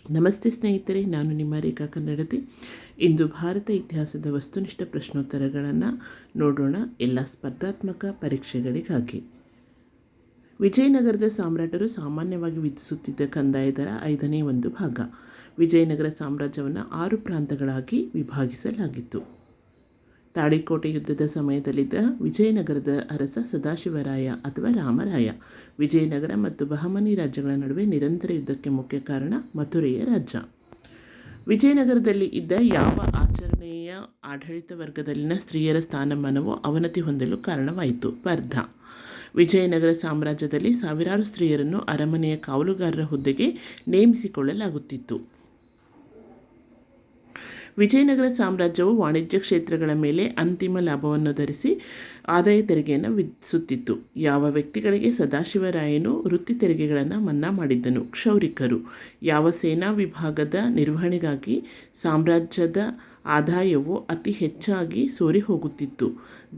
ನಮಸ್ತೆ ಸ್ನೇಹಿತರೆ, ನಾನು ನಿಮ್ಮ ರೇಖಾ ಕನ್ನಡತಿ. ಇಂದು ಭಾರತ ಇತಿಹಾಸದ ವಸ್ತುನಿಷ್ಠ ಪ್ರಶ್ನೋತ್ತರಗಳನ್ನು ನೋಡೋಣ, ಎಲ್ಲ ಸ್ಪರ್ಧಾತ್ಮಕ ಪರೀಕ್ಷೆಗಳಿಗಾಗಿ. ವಿಜಯನಗರದ ಸಾಮ್ರಾಟರು ಸಾಮಾನ್ಯವಾಗಿ ವಿಧಿಸುತ್ತಿದ್ದ ಕಂದಾಯ ದರ 5ನೇ ಒಂದು ಭಾಗ. ವಿಜಯನಗರ ಸಾಮ್ರಾಜ್ಯವನ್ನು 6 ಪ್ರಾಂತಗಳಾಗಿ ವಿಭಾಗಿಸಲಾಗಿತ್ತು. ತಾಳಿಕೋಟೆ ಯುದ್ಧದ ಸಮಯದಲ್ಲಿದ್ದ ವಿಜಯನಗರದ ಅರಸ ಸದಾಶಿವರಾಯ ಅಥವಾ ರಾಮರಾಯ. ವಿಜಯನಗರ ಮತ್ತು ಬಹಮನಿ ರಾಜ್ಯಗಳ ನಡುವೆ ನಿರಂತರ ಯುದ್ಧಕ್ಕೆ ಮುಖ್ಯ ಕಾರಣ ಮಥುರೆಯ ರಾಜ್ಯ. ವಿಜಯನಗರದಲ್ಲಿ ಇದ್ದ ಯಾವ ಆಚರಣೆಯ ಆಡಳಿತ ವರ್ಗದಲ್ಲಿನ ಸ್ತ್ರೀಯರ ಸ್ಥಾನಮಾನವು ಅವನತಿ ಹೊಂದಲು ಕಾರಣವಾಯಿತು? ಸ್ಪರ್ಧಾ. ವಿಜಯನಗರ ಸಾಮ್ರಾಜ್ಯದಲ್ಲಿ ಸಾವಿರಾರು ಸ್ತ್ರೀಯರನ್ನು ಅರಮನೆಯ ಕಾವಲುಗಾರರ ಹುದ್ದೆಗೆ ನೇಮಿಸಿಕೊಳ್ಳಲಾಗುತ್ತಿತ್ತು. ವಿಜಯನಗರ ಸಾಮ್ರಾಜ್ಯವು ವಾಣಿಜ್ಯ ಕ್ಷೇತ್ರಗಳ ಮೇಲೆ ಅಂತಿಮ ಲಾಭವನ್ನು ಧರಿಸಿ ಆದಾಯ ತೆರಿಗೆಯನ್ನು ವಿಧಿಸುತ್ತಿತ್ತು. ಯಾವ ವ್ಯಕ್ತಿಗಳಿಗೆ ಸದಾಶಿವರಾಯನು ವೃತ್ತಿ ತೆರಿಗೆಗಳನ್ನು ಮನ್ನಾ ಮಾಡಿದ್ದನು? ಕ್ಷೌರಿಕರು. ಯಾವ ಸೇನಾ ವಿಭಾಗದ ನಿರ್ವಹಣೆಗಾಗಿ ಸಾಮ್ರಾಜ್ಯದ ಆದಾಯವು ಅತಿ ಹೆಚ್ಚಾಗಿ ಸೋರಿ ಹೋಗುತ್ತಿತ್ತು?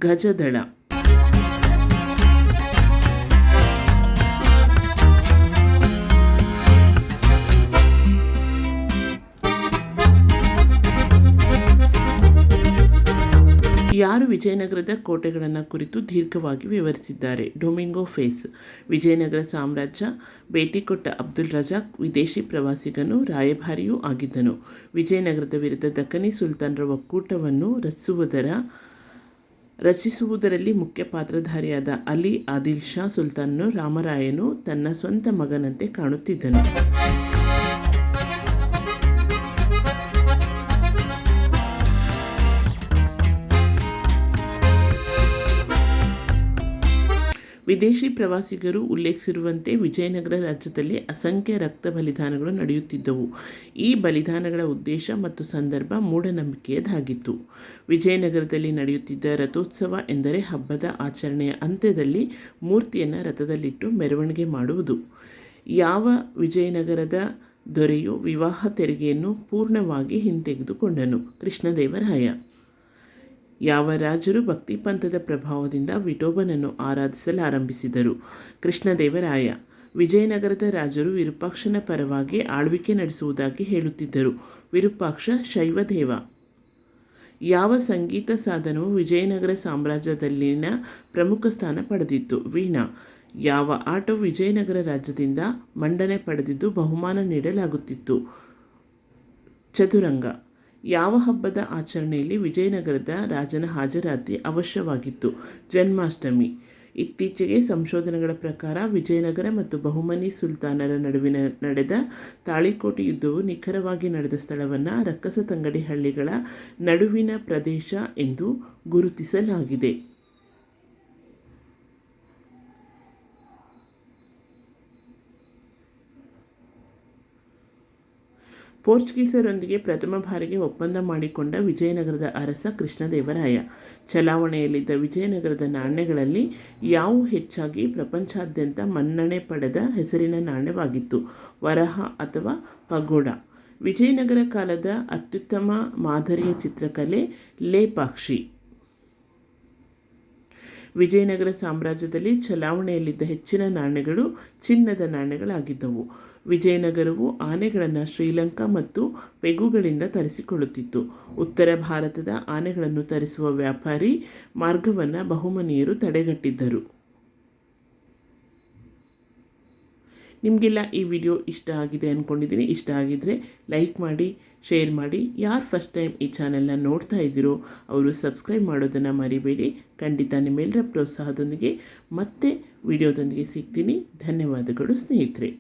ಗಜದಳ. ಯಾರು ವಿಜಯನಗರದ ಕೋಟೆಗಳನ್ನು ಕುರಿತು ದೀರ್ಘವಾಗಿ ವಿವರಿಸಿದ್ದಾರೆ? Domingo face. ವಿಜಯನಗರ ಸಾಮ್ರಾಜ್ಯ ಭೇಟಿ ಕೊಟ್ಟ ಅಬ್ದುಲ್ ರಜಾಕ್ ವಿದೇಶಿ ಪ್ರವಾಸಿಗನು, ರಾಯಭಾರಿಯೂ ಆಗಿದ್ದನು. ವಿಜಯನಗರದ ವಿರುದ್ಧ ದಖನಿ ಸುಲ್ತಾನರ ಒಕ್ಕೂಟವನ್ನು ರಚಿಸುವುದರಲ್ಲಿ ಮುಖ್ಯ ಪಾತ್ರಧಾರಿಯಾದ ಅಲಿ ಆದಿಲ್ ಶಾ ಸುಲ್ತಾನನು ರಾಮರಾಯನು ತನ್ನ ಸ್ವಂತ ಮಗನಂತೆ ಕಾಣುತ್ತಿದ್ದನು. ವಿದೇಶಿ ಪ್ರವಾಸಿಗರು ಉಲ್ಲೇಖಿಸಿರುವಂತೆ ವಿಜಯನಗರ ರಾಜ್ಯದಲ್ಲಿ ಅಸಂಖ್ಯ ರಕ್ತ ಬಲಿದಾನಗಳು ನಡೆಯುತ್ತಿದ್ದವು. ಈ ಬಲಿದಾನಗಳ ಉದ್ದೇಶ ಮತ್ತು ಸಂದರ್ಭ ಮೂಢನಂಬಿಕೆಯದಾಗಿತ್ತು. ವಿಜಯನಗರದಲ್ಲಿ ನಡೆಯುತ್ತಿದ್ದ ರಥೋತ್ಸವ ಎಂದರೆ ಹಬ್ಬದ ಆಚರಣೆಯ ಅಂತ್ಯದಲ್ಲಿ ಮೂರ್ತಿಯನ್ನು ರಥದಲ್ಲಿಟ್ಟು ಮೆರವಣಿಗೆ ಮಾಡುವುದು. ಯಾವ ವಿಜಯನಗರದ ದೊರೆಯು ವಿವಾಹ ತೆರಿಗೆಯನ್ನು ಪೂರ್ಣವಾಗಿ ಹಿಂತೆಗೆದುಕೊಂಡನು? ಕೃಷ್ಣದೇವರಾಯ. ಯಾವ ರಾಜರು ಭಕ್ತಿ ಪಂಥದ ಪ್ರಭಾವದಿಂದ ವಿಠೋಬನನ್ನು ಆರಾಧಿಸಲಾರಂಭಿಸಿದರು? ಕೃಷ್ಣದೇವರಾಯ. ವಿಜಯನಗರದ ರಾಜರು ವಿರೂಪಾಕ್ಷನ ಪರವಾಗಿ ಆಳ್ವಿಕೆ ನಡೆಸುವುದಾಗಿ ಹೇಳುತ್ತಿದ್ದರು. ವಿರೂಪಾಕ್ಷ ಶೈವದೇವ. ಯಾವ ಸಂಗೀತ ಸಾಧನವು ವಿಜಯನಗರ ಸಾಮ್ರಾಜ್ಯದಲ್ಲಿನ ಪ್ರಮುಖ ಸ್ಥಾನ ಪಡೆದಿತ್ತು? ವೀಣಾ. ಯಾವ ಆಟವು ವಿಜಯನಗರ ರಾಜ್ಯದಿಂದ ಮನ್ನಣೆ ಪಡೆದಿದ್ದು ಬಹುಮಾನ ನೀಡಲಾಗುತ್ತಿತ್ತು? ಚದುರಂಗ. ಯಾವ ಹಬ್ಬದ ಆಚರಣೆಯಲ್ಲಿ ವಿಜಯನಗರದ ರಾಜನ ಹಾಜರಾತಿ ಅವಶ್ಯವಾಗಿತ್ತು? ಜನ್ಮಾಷ್ಟಮಿ. ಇತ್ತೀಚೆಗೆ ಸಂಶೋಧನೆಗಳ ಪ್ರಕಾರ ವಿಜಯನಗರ ಮತ್ತು ಬಹುಮನಿ ಸುಲ್ತಾನರ ನಡುವಿನ ನಡೆದ ತಾಳಿಕೋಟೆ ಯುದ್ಧವು ನಿಖರವಾಗಿ ನಡೆದ ಸ್ಥಳವನ್ನು ರಕ್ಕಸತಂಗಡಿ ಹಳ್ಳಿಗಳ ನಡುವಿನ ಪ್ರದೇಶ ಎಂದು ಗುರುತಿಸಲಾಗಿದೆ. ಪೋರ್ಚುಗೀಸರೊಂದಿಗೆ ಪ್ರಥಮ ಬಾರಿಗೆ ಒಪ್ಪಂದ ಮಾಡಿಕೊಂಡ ವಿಜಯನಗರದ ಅರಸ ಕೃಷ್ಣದೇವರಾಯ. ಚಲಾವಣೆಯಲ್ಲಿದ್ದ ವಿಜಯನಗರದ ನಾಣ್ಯಗಳಲ್ಲಿ ಯಾವು ಹೆಚ್ಚಾಗಿ ಪ್ರಪಂಚಾದ್ಯಂತ ಮನ್ನಣೆ ಪಡೆದ ಹೆಸರಿನ ನಾಣ್ಯವಾಗಿತ್ತು? ವರಹ ಅಥವಾ ಪಗೋಡ. ವಿಜಯನಗರ ಕಾಲದ ಅತ್ಯುತ್ತಮ ಮಾದರಿಯ ಚಿತ್ರಕಲೆ ಲೇಪಾಕ್ಷಿ. ವಿಜಯನಗರ ಸಾಮ್ರಾಜ್ಯದಲ್ಲಿ ಚಲಾವಣೆಯಲ್ಲಿದ್ದ ಹೆಚ್ಚಿನ ನಾಣ್ಯಗಳು ಚಿನ್ನದ ನಾಣ್ಯಗಳಾಗಿದ್ದವು. ವಿಜಯನಗರವು ಆನೆಗಳನ್ನು ಶ್ರೀಲಂಕಾ ಮತ್ತು ಪೆಗುಗಳಿಂದ ತರಿಸಿಕೊಳ್ಳುತ್ತಿತ್ತು. ಉತ್ತರ ಭಾರತದ ಆನೆಗಳನ್ನು ತರಿಸುವ ವ್ಯಾಪಾರಿ ಮಾರ್ಗವನ್ನು ಬಹುಮನಿಯರು ತಡೆಗಟ್ಟಿದ್ದರು. ನಿಮಗೆಲ್ಲ ಈ ವಿಡಿಯೋ ಇಷ್ಟ ಆಗಿದೆ ಅಂದ್ಕೊಂಡಿದ್ದೀನಿ. ಇಷ್ಟ ಆಗಿದ್ದರೆ ಲೈಕ್ ಮಾಡಿ, ಶೇರ್ ಮಾಡಿ. ಯಾರು ಫಸ್ಟ್ ಟೈಮ್ ಈ ಚಾನೆಲ್ನ ನೋಡ್ತಾ ಇದ್ದೀರೋ ಅವರು ಸಬ್ಸ್ಕ್ರೈಬ್ ಮಾಡೋದನ್ನು ಮರಿಬೇಡಿ. ಖಂಡಿತ ನಿಮ್ಮೆಲ್ಲರ ಪ್ರೋತ್ಸಾಹದೊಂದಿಗೆ ಮತ್ತೆ ವಿಡಿಯೋದೊಂದಿಗೆ ಸಿಗ್ತೀನಿ. ಧನ್ಯವಾದಗಳು ಸ್ನೇಹಿತರೆ.